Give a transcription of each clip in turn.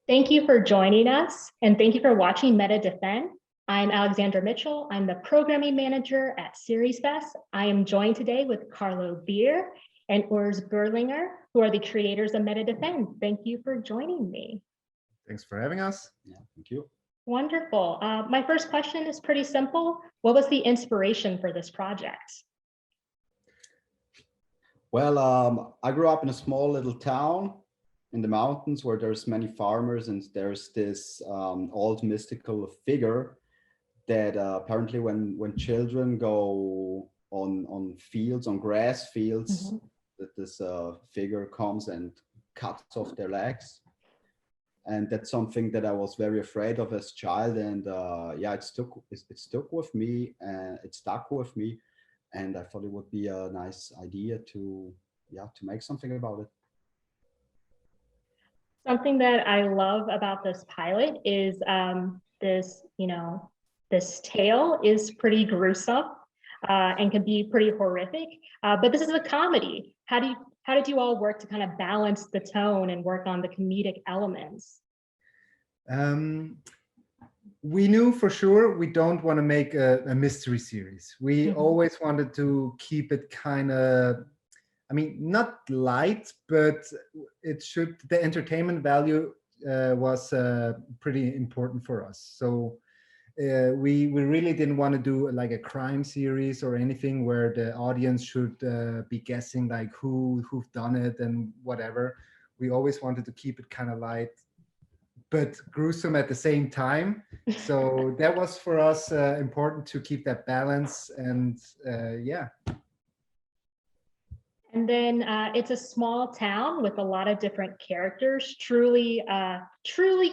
Thank you for joining us, and thank you for watching Metta Defend. I'm Alexandra Mitchell. I'm the programming manager at SeriesFest. I am joined today with Carlo Beer and Urs Berlinger, who are the creators of Metta Defend. Thank you for joining me. Thanks for having us. Yeah, thank you. Wonderful. My first question is pretty simple. What was the inspiration for this project? Well, I grew up in a small little town in the mountains where there's many farmers, and there's this old mystical figure that apparently when children go on fields, on grass fields, that this figure comes and cuts off their legs. And that's something that I was very afraid of as a child, and yeah, it stuck with me, and it stuck with me, and I thought it would be a nice idea to make something about it. Something that I love about this pilot is this tale is pretty gruesome and can be pretty horrific, but this is a comedy. How did you all work to kind of balance the tone and work on the comedic elements? We knew for sure we don't want to make a mystery series. We always wanted to keep it kind of, I mean, not light, but the entertainment value was pretty important for us. So we really didn't want to do like a crime series or anything where the audience should be guessing like who've done it and whatever. We always wanted to keep it kind of light, but gruesome at the same time. So that was for us important to keep that balance, and yeah. And then it's a small town with a lot of different characters, truly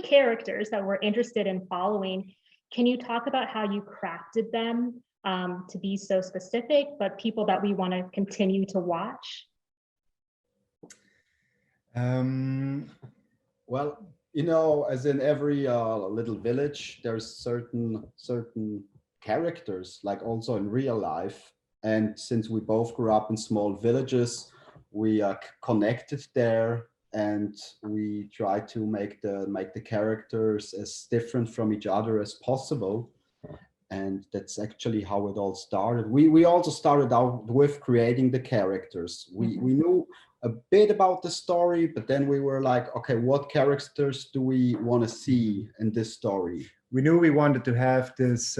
characters that we're interested in following. Can you talk about how you crafted them to be so specific, but people that we want to continue to watch? Well, you know, as in every little village, there's certain characters, like also in real life. And since we both grew up in small villages, we connected there, and we try to make the characters as different from each other as possible. And that's actually how it all started. We also started out with creating the characters. We knew a bit about the story, but then we were like, okay, what characters do we want to see in this story? We knew we wanted to have this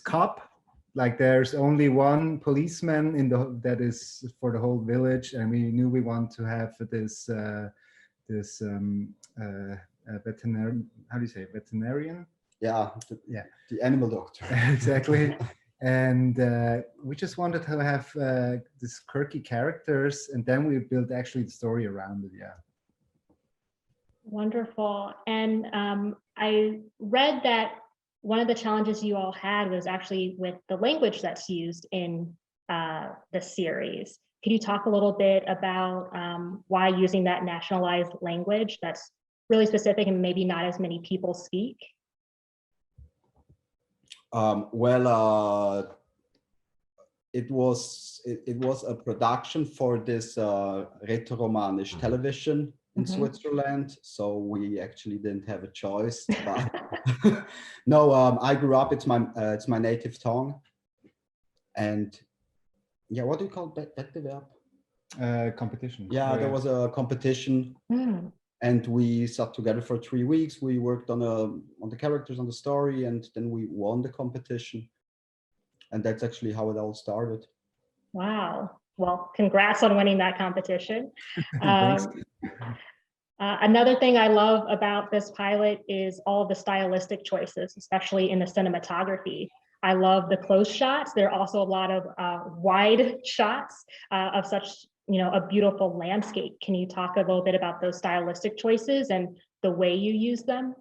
cop, like there's only one policeman that is for the whole village, and we knew we want to have this veterinarian. How do you say veterinarian? Yeah, the animal doctor. Exactly. And we just wanted to have these quirky characters, and then we built actually the story around it. Yeah. Wonderful. And I read that one of the challenges you all had was actually with the language that's used in the series. Could you talk a little bit about why using that nationalized language that's really specific and maybe not as many people speak? Well, it was a production for this Rätoromanisch television in Switzerland, so we actually didn't have a choice. But no, I grew up. It's my native tongue, and yeah, what do you call Wettbewerb? Competition. Yeah, there was a competition. And we sat together for 3 weeks. We worked on the characters, on the story, and then we won the competition. And that's actually how it all started. Wow. Well, congrats on winning that competition. Another thing I love about this pilot is all the stylistic choices, especially in the cinematography. I love the close shots. There are also a lot of wide shots of such a beautiful landscape. Can you talk a little bit about those stylistic choices and the way you use them?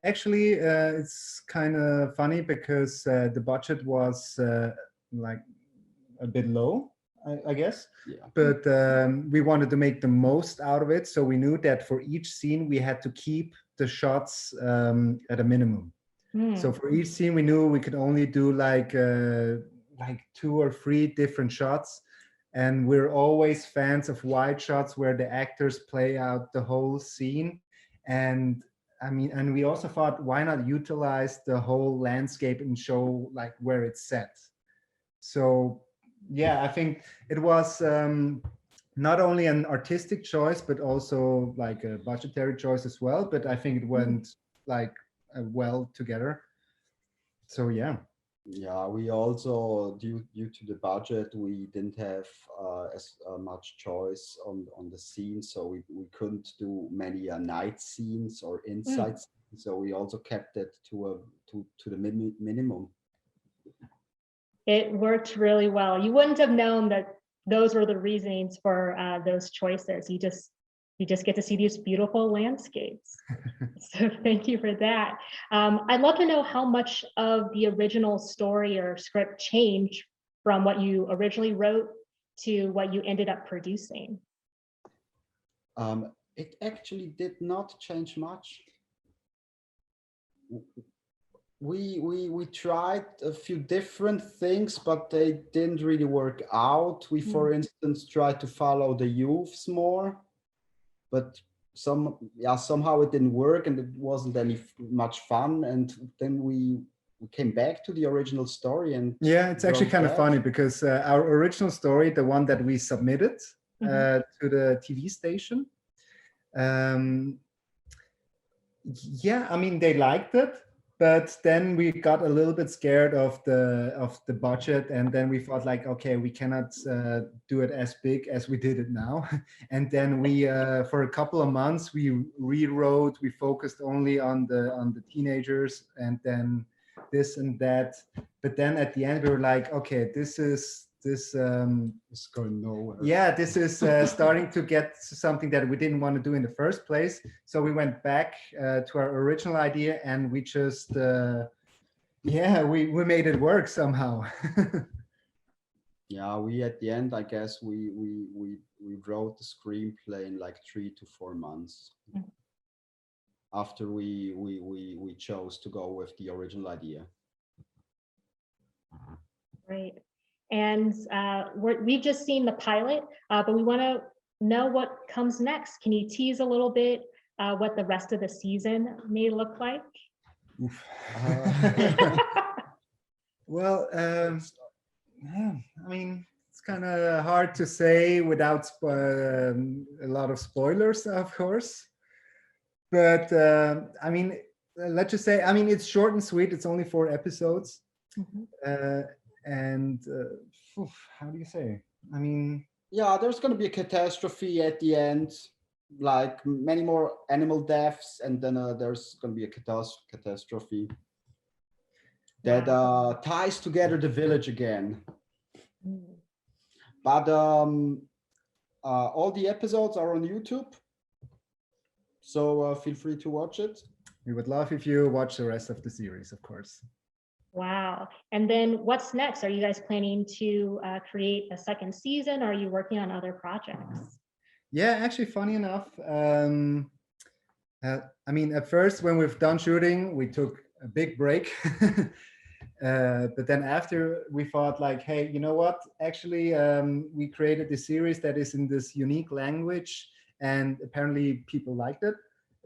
Actually, it's kind of funny because the budget was like a bit low, I guess. Yeah. But we wanted to make the most out of it. So we knew that for each scene, we had to keep the shots at a minimum. So for each scene, we knew we could only do like 2 or 3 different shots, And we're always fans of wide shots where the actors play out the whole scene. And I mean, and we also thought, why not utilize the whole landscape and show like where it's set? So yeah, I think it was not only an artistic choice, but also like a budgetary choice as well. But I think it went like well together. So yeah. Yeah, we also, due to the budget, we didn't have as much choice on the scenes, so we couldn't do many night scenes or inside scenes, so we also kept it to the minimum. It worked really well. You wouldn't have known that those were the reasonings for those choices. You just get to see these beautiful landscapes. So thank you for that. I'd love to know how much of the original story or script changed from what you originally wrote to what you ended up producing. It actually did not change much. We tried a few different things, but they didn't really work out. We, for instance, tried to follow the youths more, but somehow it didn't work and it wasn't much fun. And then we came back to the original story. And yeah, it's actually kind of funny because our original story, the one that we submitted to the TV station, yeah, I mean, they liked it, but then we got a little bit scared of the budget, and then we thought like, okay, we cannot do it as big as we did it now. And then we for a couple of months we rewrote, we focused only on the teenagers, and then this and that. But then at the end we were like, okay, this it's going nowhere. Yeah, this is starting to get to something that we didn't want to do in the first place. So we went back to our original idea, and we just yeah, we made it work somehow. Yeah, we at the end, I guess we wrote the screenplay in like 3 to 4 months after we chose to go with the original idea. Great. And we've just seen the pilot, but we want to know what comes next. Can you tease a little bit what the rest of the season may look like? Well, yeah, I mean, it's kind of hard to say without a lot of spoilers, of course. But I mean, let's just say, I mean, it's short and sweet. It's only 4 episodes. And how do you say? I mean, yeah, there's going to be a catastrophe at the end, like many more animal deaths, and then there's going to be a catastrophe that ties together the village again. But all the episodes are on YouTube, so feel free to watch it. We would love if you watch the rest of the series, of course. Wow. And then what's next? Are you guys planning to create a second season? Or are you working on other projects? Yeah, actually, funny enough, I mean, at first when we've done shooting, we took a big break. But then after we thought like, hey, you know what? Actually, we created this series that is in this unique language, and apparently people liked it.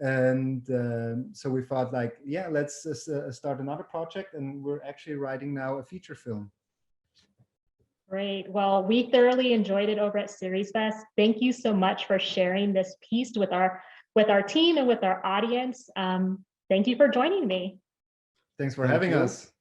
And so we thought like, yeah, let's start another project, and we're actually writing now a feature film. Great. Well, we thoroughly enjoyed it over at SeriesFest. Thank you so much for sharing this piece with our team and with our audience. Thank you for joining me. Thanks for having us.